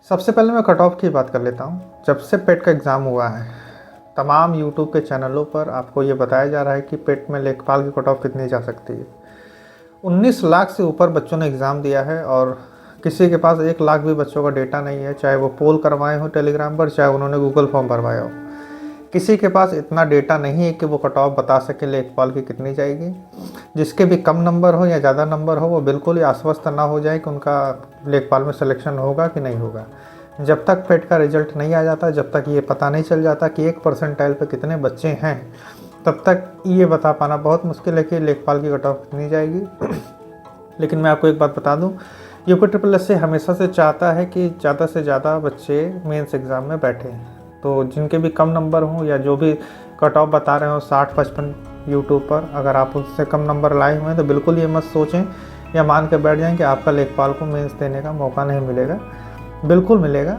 सबसे पहले मैं कट ऑफ की बात कर लेता हूँ। जब से पेट का एग्ज़ाम हुआ है, तमाम यूट्यूब के चैनलों पर आपको ये बताया जा रहा है कि पेट में लेखपाल की कट ऑफ कितनी जा सकती है। 19 लाख से ऊपर बच्चों ने एग्ज़ाम दिया है और किसी के पास 1 लाख भी बच्चों का डेटा नहीं है, चाहे वो पोल करवाए हो टेलीग्राम पर, चाहे उन्होंने गूगल फॉर्म भरवाया हो। किसी के पास इतना डेटा नहीं है कि वो कट ऑफ बता सके लेखपाल की कितनी जाएगी। जिसके भी कम नंबर हो या ज़्यादा नंबर हो, वो बिल्कुल ही आश्वस्त ना हो जाए कि उनका लेखपाल में सिलेक्शन होगा कि नहीं होगा। जब तक पेट का रिजल्ट नहीं आ जाता, जब तक ये पता नहीं चल जाता कि 1 परसेंटाइल पे कितने बच्चे हैं, तब तक ये बता पाना बहुत मुश्किल है कि लेखपाल की कट ऑफ कितनी जाएगी। लेकिन मैं आपको एक बात बता दूं, यूपी से हमेशा से चाहता है कि ज़्यादा से ज़्यादा बच्चे मेंस एग्ज़ाम में बैठे। तो जिनके भी कम नंबर हों या जो भी कट ऑफ बता रहे हो 60-55 यूट्यूब पर, अगर आप उससे कम नंबर लाए हुए हैं तो बिल्कुल ये मत सोचें या मान के बैठ जाएं कि आपका लेखपाल को मेंस देने का मौका नहीं मिलेगा। बिल्कुल मिलेगा,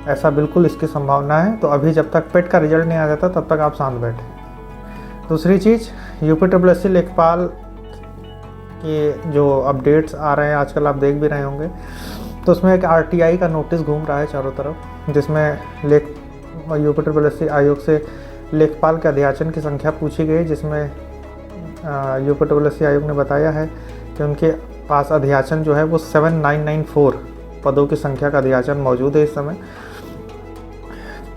ऐसा बिल्कुल इसकी संभावना है। तो अभी जब तक पेट का रिजल्ट नहीं आ जाता तब तक आप शांत बैठें। दूसरी चीज़, यूपी लेखपाल के जो अपडेट्स आ रहे हैं आजकल, आप देख भी रहे होंगे, तो उसमें एक RTI का नोटिस घूम रहा है चारों तरफ, जिसमें यूपी आयोग से लेखपाल के अध्याचन की संख्या पूछी गई, जिसमें यूपी आयोग ने बताया है कि उनके पास अध्याचन जो है वो 7994 पदों की संख्या का अध्याचन मौजूद है इस समय।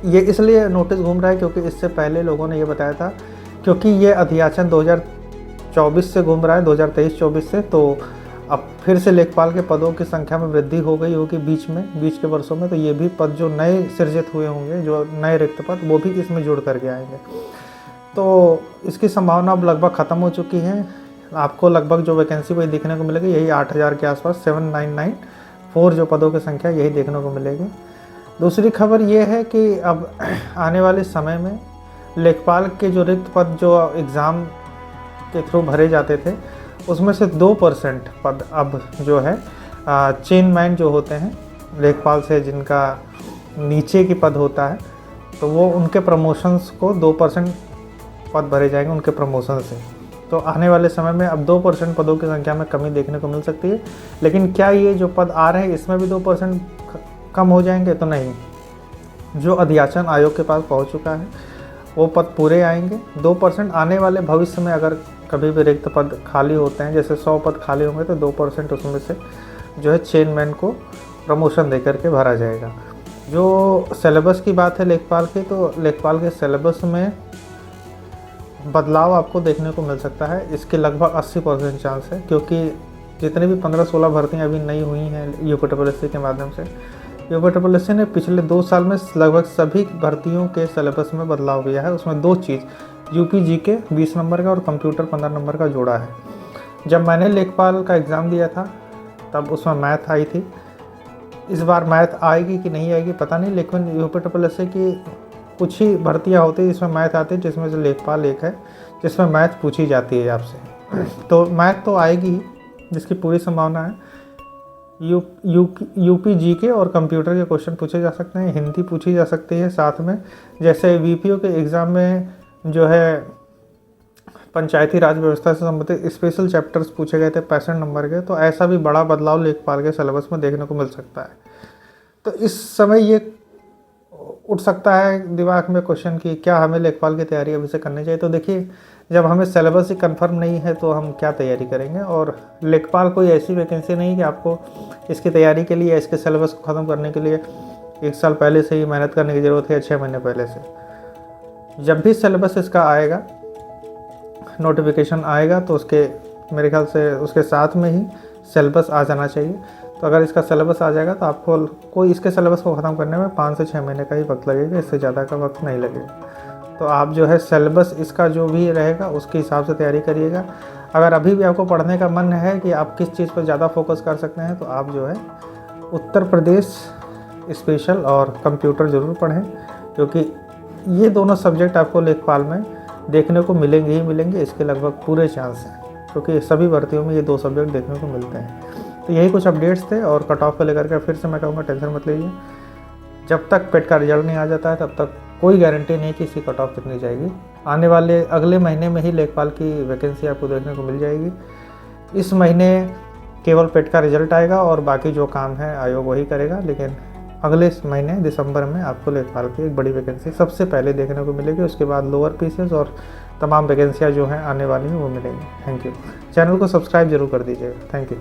ये इसलिए नोटिस घूम रहा है क्योंकि इससे पहले लोगों ने ये बताया था, क्योंकि ये अध्याचन 2024 से घूम रहा है, 2023-24 से, तो अब फिर से लेखपाल के पदों की संख्या में वृद्धि हो गई होगी बीच के वर्षों में। तो ये भी पद जो नए सृजित हुए होंगे, जो नए रिक्त पद, वो भी इसमें जुड़ करके आएंगे। तो इसकी संभावना अब लगभग ख़त्म हो चुकी है। आपको लगभग जो वैकेंसी वही देखने को मिलेगी, यही 8000 के आसपास, 7994 जो पदों की संख्या, यही देखने को मिलेगी। दूसरी खबर ये है कि अब आने वाले समय में लेखपाल के जो रिक्त पद जो एग्ज़ाम के थ्रू भरे जाते थे, उसमें से 2% पद अब जो है चेनमैन जो होते हैं लेखपाल से, जिनका नीचे की पद होता है, तो वो उनके प्रमोशंस को 2% पद भरे जाएंगे उनके प्रमोशन से। तो आने वाले समय में अब 2% पदों की संख्या में कमी देखने को मिल सकती है। लेकिन क्या ये जो पद आ रहे हैं इसमें भी 2% कम हो जाएंगे? तो नहीं, जो अध्याचन आयोग के पास पहुंच चुका है वो पद पूरे आएंगे। 2% आने वाले भविष्य में अगर कभी भी रिक्त पद खाली होते हैं, जैसे 100 पद खाली होंगे, तो 2% उसमें से जो है चेनमैन को प्रमोशन दे करके भरा जाएगा। जो सिलेबस की बात है लेखपाल की, तो लेखपाल के सिलेबस में बदलाव आपको देखने को मिल सकता है। इसके लगभग 80% चांस है, क्योंकि जितने भी 15-16 भर्तियाँ अभी नई हुई हैं यूपी के माध्यम से, यूपी ने पिछले 2 साल में लगभग सभी भर्तियों के सिलेबस में बदलाव किया है। उसमें 2 चीज़, UPGK 20 नंबर का और कंप्यूटर 15 नंबर का जोड़ा है। जब मैंने लेखपाल का एग्ज़ाम दिया था तब उसमें मैथ आई थी। इस बार मैथ आएगी कि नहीं आएगी पता नहीं, लेकिन यूपी की कुछ ही भर्तियाँ होती है जिसमें मैथ आती है, जिसमें से लेखपाल एक है जिसमें मैथ पूछी जाती है आपसे। तो मैथ तो आएगी ही, जिसकी पूरी संभावना है। UPGK और कंप्यूटर के क्वेश्चन पूछे जा सकते हैं, हिंदी पूछी जा सकती है साथ में। जैसे VPO के एग्ज़ाम में जो है पंचायती राज व्यवस्था से संबंधित स्पेशल चैप्टर्स पूछे गए थे 65 नंबर के, तो ऐसा भी बड़ा बदलाव लेखपाल के सिलेबस में देखने को मिल सकता है। तो इस समय ये उठ सकता है दिमाग में क्वेश्चन कि क्या हमें लेखपाल की तैयारी अभी से करनी चाहिए। तो देखिए, जब हमें सिलेबस ही कंफर्म नहीं है तो हम क्या तैयारी करेंगे। और लेखपाल कोई ऐसी वैकेंसी नहीं कि आपको इसकी तैयारी के लिए, इसके सिलेबस को ख़त्म करने के लिए 1 साल पहले से ही मेहनत करने की ज़रूरत है या 6 महीने पहले से। जब भी सिलेबस इसका आएगा, नोटिफिकेशन आएगा, तो उसके मेरे ख्याल से उसके साथ में ही सिलेबस आ जाना चाहिए। तो अगर इसका सिलेबस आ जाएगा तो आपको कोई इसके सिलेबस को ख़त्म करने में 5 से 6 महीने का ही वक्त लगेगा, इससे ज़्यादा का वक्त नहीं लगेगा। तो आप जो है सिलेबस इसका जो भी रहेगा उसके हिसाब से तैयारी करिएगा। अगर अभी भी आपको पढ़ने का मन है कि आप किस चीज़ पर ज़्यादा फोकस कर सकते हैं, तो आप जो है उत्तर प्रदेश स्पेशल और कंप्यूटर ज़रूर पढ़ें, क्योंकि ये दोनों सब्जेक्ट आपको लेखपाल में देखने को मिलेंगे ही मिलेंगे। इसके लगभग पूरे चांस हैं, क्योंकि सभी भर्तियों में ये 2 सब्जेक्ट देखने को मिलते हैं। तो यही कुछ अपडेट्स थे। और कट ऑफ को लेकर के फिर से मैं कहूँगा, टेंशन मत लीजिए। जब तक पेट का रिजल्ट नहीं आ जाता है तब तक कोई गारंटी नहीं कि इसकी कट ऑफ कितनी जाएगी। आने वाले अगले महीने में ही लेखपाल की वैकेंसी आपको देखने को मिल जाएगी। इस महीने केवल पेट का रिजल्ट आएगा और बाकी जो काम है आयोग वही करेगा, लेकिन अगले महीने दिसंबर में आपको लेखपाल की एक बड़ी वैकेंसी सबसे पहले देखने को मिलेगी। उसके बाद लोअर पीसीएस और तमाम वैकेंसियाँ जो हैं आने वाली हैं वो मिलेंगी। Thank you. चैनल को सब्सक्राइब जरूर कर दीजिएगा। Thank you.